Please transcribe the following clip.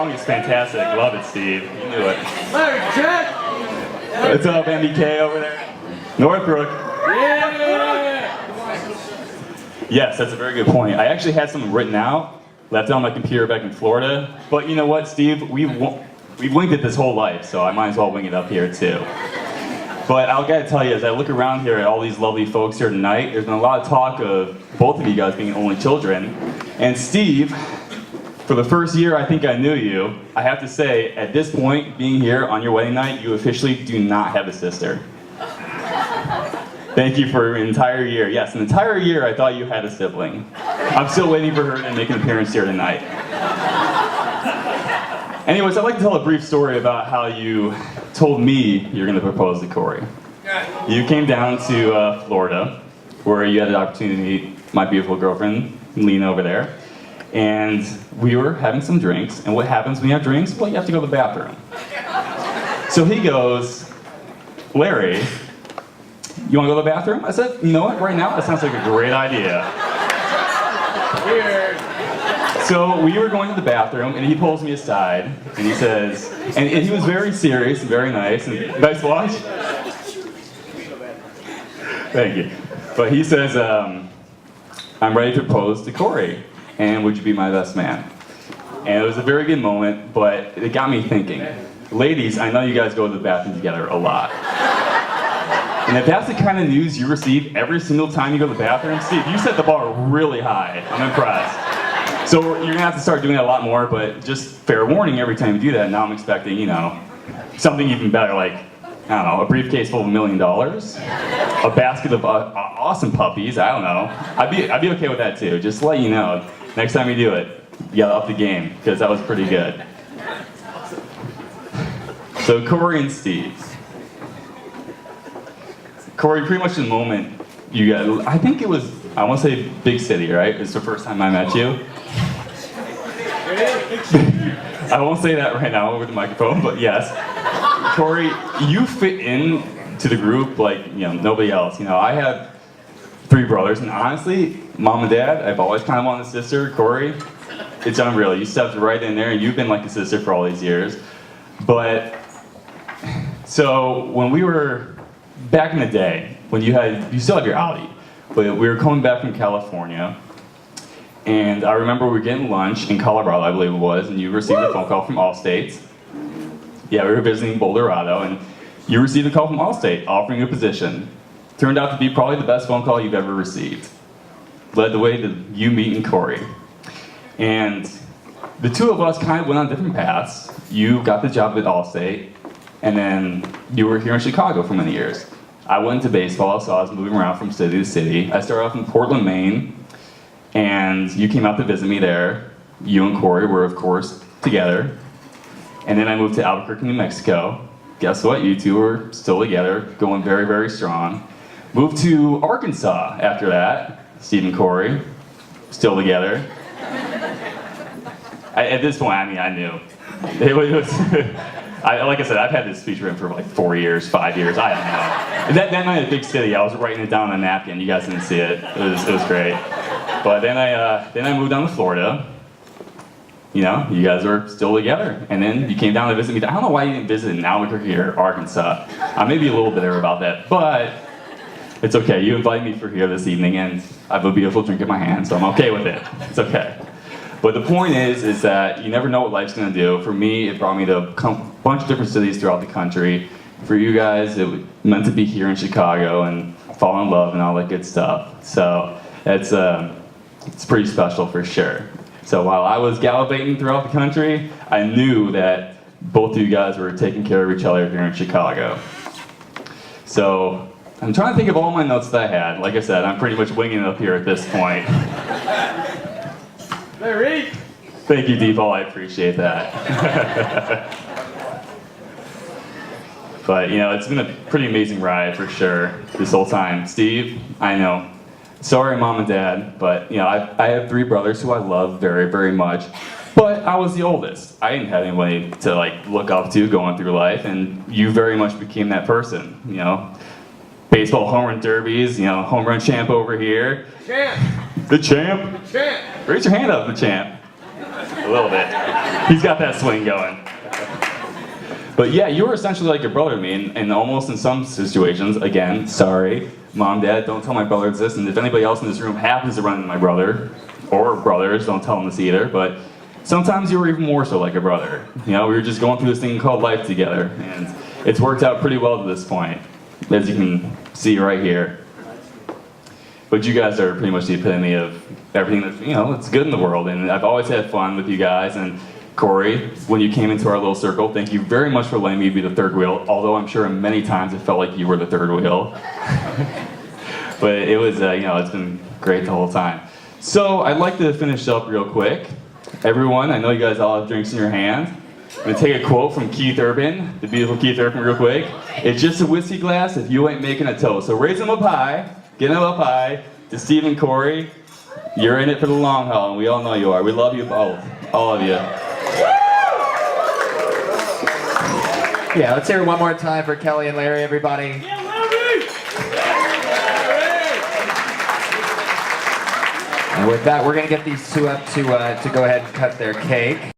song is fantastic. Love it, Steve. You knew it. Larry, check! What's up, MBK over there? Northbrook. Yeah! Yes, that's a very good point. I actually had something written out, left it on my computer back in Florida. But you know what, Steve? We've winged it this whole life, so I might as well wing it up here too. But I gotta tell you, as I look around here at all these lovely folks here tonight, there's been a lot of talk of both of you guys being only children. And Steve, for the first year I think I knew you, I have to say, at this point, being here on your wedding night, you officially do not have a sister. Thank you for an entire year. Yes, an entire year I thought you had a sibling. I'm still waiting for her to make an appearance here tonight. Anyways, I'd like to tell a brief story about how you told me you're going to propose to Cory. You came down to Florida, where you had the opportunity to meet my beautiful girlfriend, Lena, over there. And we were having some drinks, and what happens when you have drinks? Well, you have to go to the bathroom. So he goes, Larry, you want to go to the bathroom? I said, you know what, right now, that sounds like a great idea. Weird. So we were going to the bathroom, and he pulls me aside, and he says, and he was very serious and very nice, and nice watch? Thank you. But he says, I'm ready to propose to Cory, and would you be my best man? And it was a very good moment, but it got me thinking. Ladies, I know you guys go to the bathroom together a lot. And if that's the kind of news you receive every single time you go to the bathroom, Steve, you set the bar really high. I'm impressed. So you're gonna have to start doing it a lot more, but just fair warning, every time you do that, now I'm expecting, you know, something even better, like, I don't know, a briefcase full of $1 million, a basket of awesome puppies, I don't know. I'd be okay with that too, just to let you know, next time you do it, you gotta up the game, because that was pretty good. So Cory and Steve. Cory, pretty much the moment you got, I think it was, I want to say big city, right? It's the first time I met you. I won't say that right now over the microphone, but yes. Cory, you fit in to the group like, you know, nobody else. You know, I have 3 brothers, and honestly, mom and dad, I've always kind of wanted a sister. Cory, it's unreal. You stepped right in there, and you've been like a sister for all these years. But, so when we were, back in the day, when you still have your Audi, but we were coming back from California, and I remember we were getting lunch in Colorado, I believe it was, and you received a phone call from Allstate. Yeah, we were visiting Boulderado, and you received a call from Allstate offering you a position. Turned out to be probably the best phone call you've ever received. Led the way to you meeting Cory. And the two of us kind of went on different paths. You got the job at Allstate, and then you were here in Chicago for many years. I went into baseball, so I was moving around from city to city. I started off in Portland, Maine, and you came out to visit me there. You and Cory were, of course, together. And then I moved to Albuquerque, New Mexico. Guess what? You two were still together, going very, very strong. Moved to Arkansas after that. Steve and Cory, still together. At this point, I mean, I knew. It was like I said, I've had this speech written for like 4 years, 5 years, I don't know. That night at Big City, I was writing it down on a napkin. You guys didn't see it. It was great. But then I moved down to Florida. You know, you guys were still together. And then you came down to visit me. I don't know why you didn't visit in Albuquerque or Arkansas. I may be a little bitter about that, but it's okay. You invited me for here this evening, and I have a beautiful drink in my hand, so I'm okay with it. It's okay. But the point is that you never know what life's gonna do. For me, it brought me to a bunch of different cities throughout the country. For you guys, it was meant to be here in Chicago and fall in love and all that good stuff. So it's pretty special for sure. So while I was gallivanting throughout the country, I knew that both of you guys were taking care of each other here in Chicago. So I'm trying to think of all my notes that I had. Like I said, I'm pretty much winging it up here at this point. Larry! Thank you, Deepo. I appreciate that. But, you know, it's been a pretty amazing ride for sure this whole time. Steve, I know. Sorry, Mom and Dad, but, you know, I have 3 brothers who I love very, very much. But I was the oldest. I didn't have anybody to, like, look up to going through life, and you very much became that person, you know. Baseball home run derbies, you know, home run champ over here. Champ! The champ? Champ! Raise your hand up, the champ. A little bit. He's got that swing going. But yeah, you were essentially like your brother to me, and almost in some situations, again, sorry, mom, dad, don't tell my brother this, and if anybody else in this room happens to run into my brother, or brothers, don't tell them this either, but sometimes you were even more so like a brother. You know, we were just going through this thing called life together, and it's worked out pretty well to this point, as you can see right here. But you guys are pretty much the epitome of everything that, you know, that's good in the world, and I've always had fun with you guys, and Cory, when you came into our little circle, thank you very much for letting me be the third wheel, although I'm sure many times it felt like you were the third wheel. But it was, you know, it's been great the whole time. So I'd like to finish up real quick. Everyone, I know you guys all have drinks in your hand. I'm gonna take a quote from Keith Urban, the beautiful Keith Urban real quick. It's just a whiskey glass if you ain't making a toast. So raise them up high, get them up high. To Steve and Cory, you're in it for the long haul, and we all know you are. We love you both, all of you. Yeah, let's hear it one more time for Kelly and Larry, everybody. Yeah, Larry! And with that, we're going to get these two up to go ahead and cut their cake.